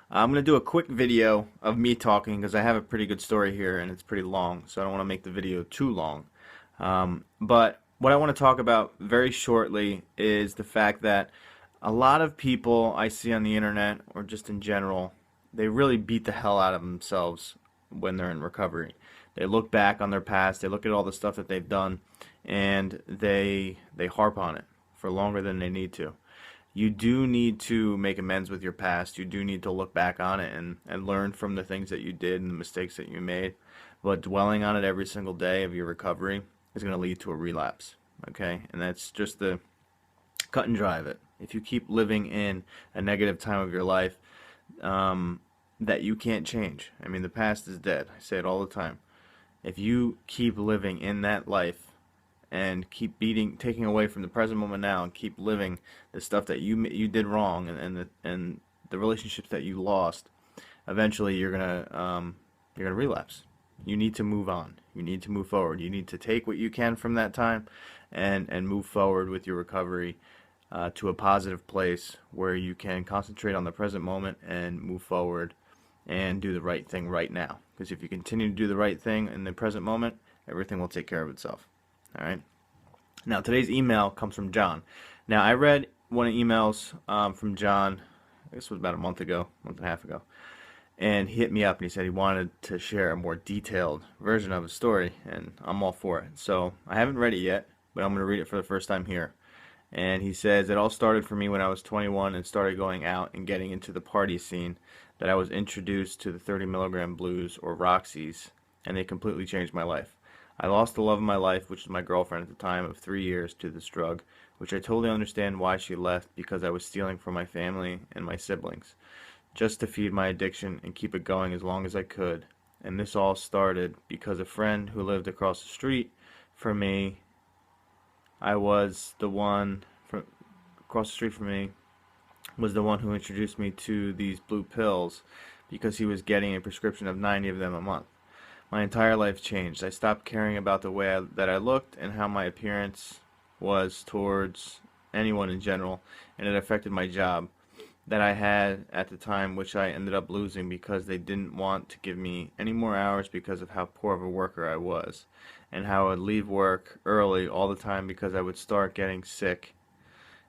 I'm going to do a quick video of me talking because I have a pretty good story here and it's pretty long, so I don't want to make the video too long. But what I want to talk about very shortly is the fact that a lot of people I see on the internet or just in general, they really beat the hell out of themselves when they're in recovery. They look back on their past, they look at all the stuff that they've done, and they harp on it for longer than they need to. You do need to make amends with your past. You do need to look back on it and learn from the things that you did and the mistakes that you made. But dwelling on it every single day of your recovery is going to lead to a relapse. Okay? And that's just the cut and dry of it. If you keep living in a negative time of your life that you can't change, I mean, the past is dead. I say it all the time. If you keep living in that life and keep taking away from the present moment now, and keep living the stuff that you did wrong and the relationships that you lost, eventually you're gonna relapse. You need to move on. You need to move forward. You need to take what you can from that time and move forward with your recovery to a positive place where you can concentrate on the present moment and move forward and do the right thing right now. Because if you continue to do the right thing in the present moment, everything will take care of itself. Alright. Now today's email comes from John. Now I read one of the emails from John, I guess it was about a month and a half ago, and he hit me up and he said he wanted to share a more detailed version of his story, and I'm all for it. So I haven't read it yet, but I'm going to read it for the first time here. And he says, it all started for me when I was 21 and started going out and getting into the party scene, that I was introduced to the 30 milligram blues, or Roxy's, and they completely changed my life. I lost the love of my life, which was my girlfriend at the time, of 3 years to this drug, which I totally understand why she left, because I was stealing from my family and my siblings, just to feed my addiction and keep it going as long as I could. And this all started because a friend who lived across the street from me, across the street from me, was the one who introduced me to these blue pills, because he was getting a prescription of 90 of them a month. My entire life changed. I stopped caring about the way that I looked and how my appearance was towards anyone in general, and it affected my job that I had at the time, which I ended up losing because they didn't want to give me any more hours because of how poor of a worker I was, and how I would leave work early all the time because I would start getting sick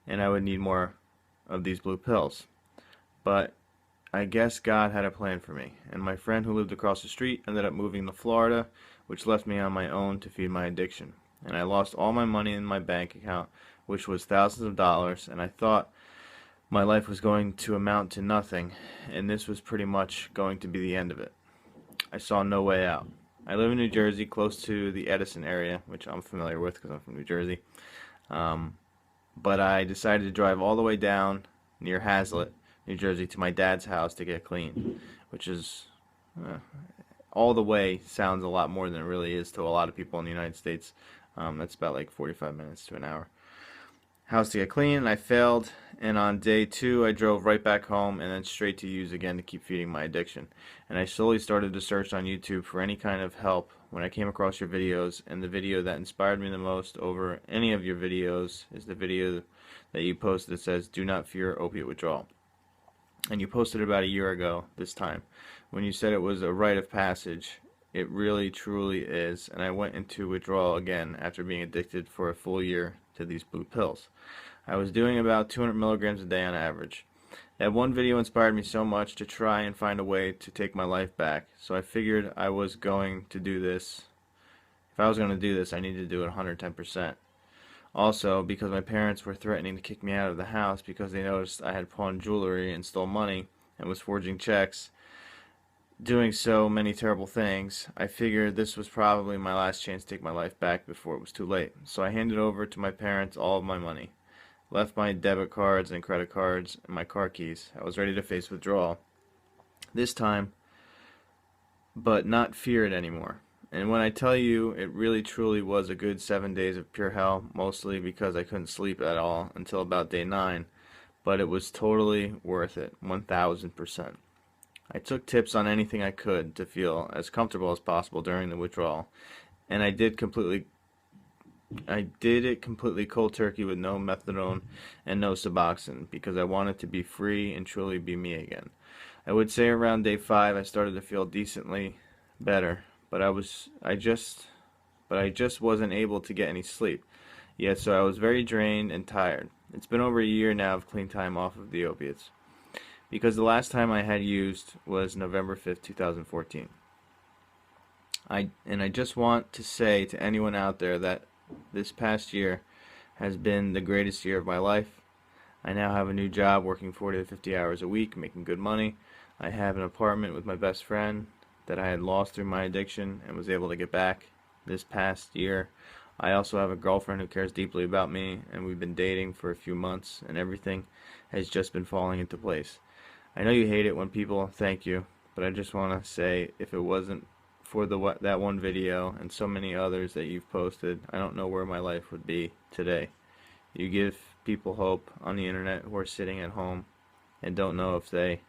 and I would need more of these blue pills. But I guess God had a plan for me, and my friend who lived across the street ended up moving to Florida, which left me on my own to feed my addiction. And I lost all my money in my bank account, which was thousands of dollars, and I thought my life was going to amount to nothing, and this was pretty much going to be the end of it. I saw no way out. I live in New Jersey, close to the Edison area, which I'm familiar with because I'm from New Jersey. But I decided to drive all the way down near Hazlet, New Jersey, to my dad's house to get clean, which is all the way sounds a lot more than it really is to a lot of people in the United States. That's about like 45 minutes to an hour. House to get clean, and I failed, and on day 2 I drove right back home and then straight to use again to keep feeding my addiction. And I slowly started to search on YouTube for any kind of help when I came across your videos, and the video that inspired me the most over any of your videos is the video that you posted that says, "Do not fear opiate withdrawal." And you posted about a year ago this time when you said it was a rite of passage. It really truly is, and I went into withdrawal again after being addicted for a full year to these blue pills. I was doing about 200 milligrams a day on average. That one video inspired me so much to try and find a way to take my life back, so I figured I was going to do this. If I was going to do this, I needed to do it 110%. Also, because my parents were threatening to kick me out of the house because they noticed I had pawned jewelry and stole money and was forging checks, doing so many terrible things, I figured this was probably my last chance to take my life back before it was too late. So I handed over to my parents all of my money, left my debit cards and credit cards and my car keys. I was ready to face withdrawal this time, but not fear it anymore. And when I tell you, it really truly was a good 7 days of pure hell, mostly because I couldn't sleep at all until about day 9, but it was totally worth it, 1000%. I took tips on anything I could to feel as comfortable as possible during the withdrawal, and I did it completely cold turkey with no methadone and no Suboxone, because I wanted to be free and truly be me again. I would say around day 5 I started to feel decently better, but I just wasn't able to get any sleep. Yet, so I was very drained and tired. It's been over a year now of clean time off of the opiates, because the last time I had used was November 5th, 2014. I just want to say to anyone out there that this past year has been the greatest year of my life. I now have a new job working 40 to 50 hours a week, making good money. I have an apartment with my best friend that I had lost through my addiction and was able to get back this past year. I also have a girlfriend who cares deeply about me, and we've been dating for a few months, and everything has just been falling into place. I know you hate it when people thank you, but I just want to say, if it wasn't for that one video and so many others that you've posted, I don't know where my life would be today. You give people hope on the internet who are sitting at home and don't know if they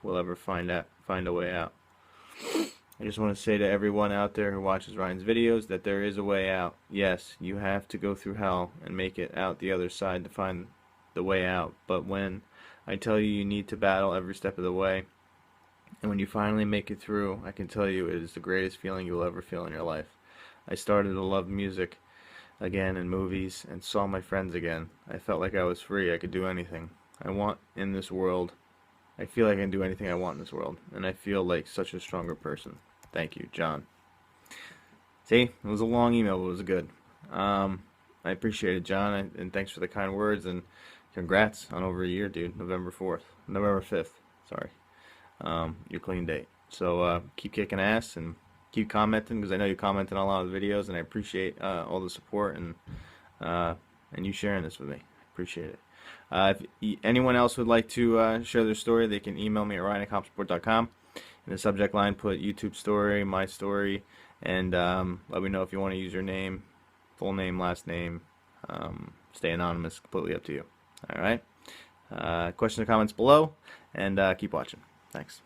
will ever find a way out. I just want to say to everyone out there who watches Ryan's videos that there is a way out. Yes, you have to go through hell and make it out the other side to find the way out. But when I tell you you need to battle every step of the way, and when you finally make it through, I can tell you it is the greatest feeling you'll ever feel in your life. I started to love music again and movies and saw my friends again. I felt like I was free. I could do anything I want in this world. I feel like I can do anything I want in this world, and I feel like such a stronger person. Thank you, John. See, it was a long email, but it was good. I appreciate it, John, and thanks for the kind words, and congrats on over a year, dude. November 5th, sorry. Your clean date. So keep kicking ass and keep commenting, because I know you comment on a lot of the videos, and I appreciate all the support and you sharing this with me. Appreciate it. If anyone else would like to share their story, they can email me at ryan@compsupport.com. In the subject line, put YouTube story, my story, and let me know if you want to use your name, full name, last name. Stay anonymous, completely up to you. All right. Questions or comments below, and keep watching. Thanks.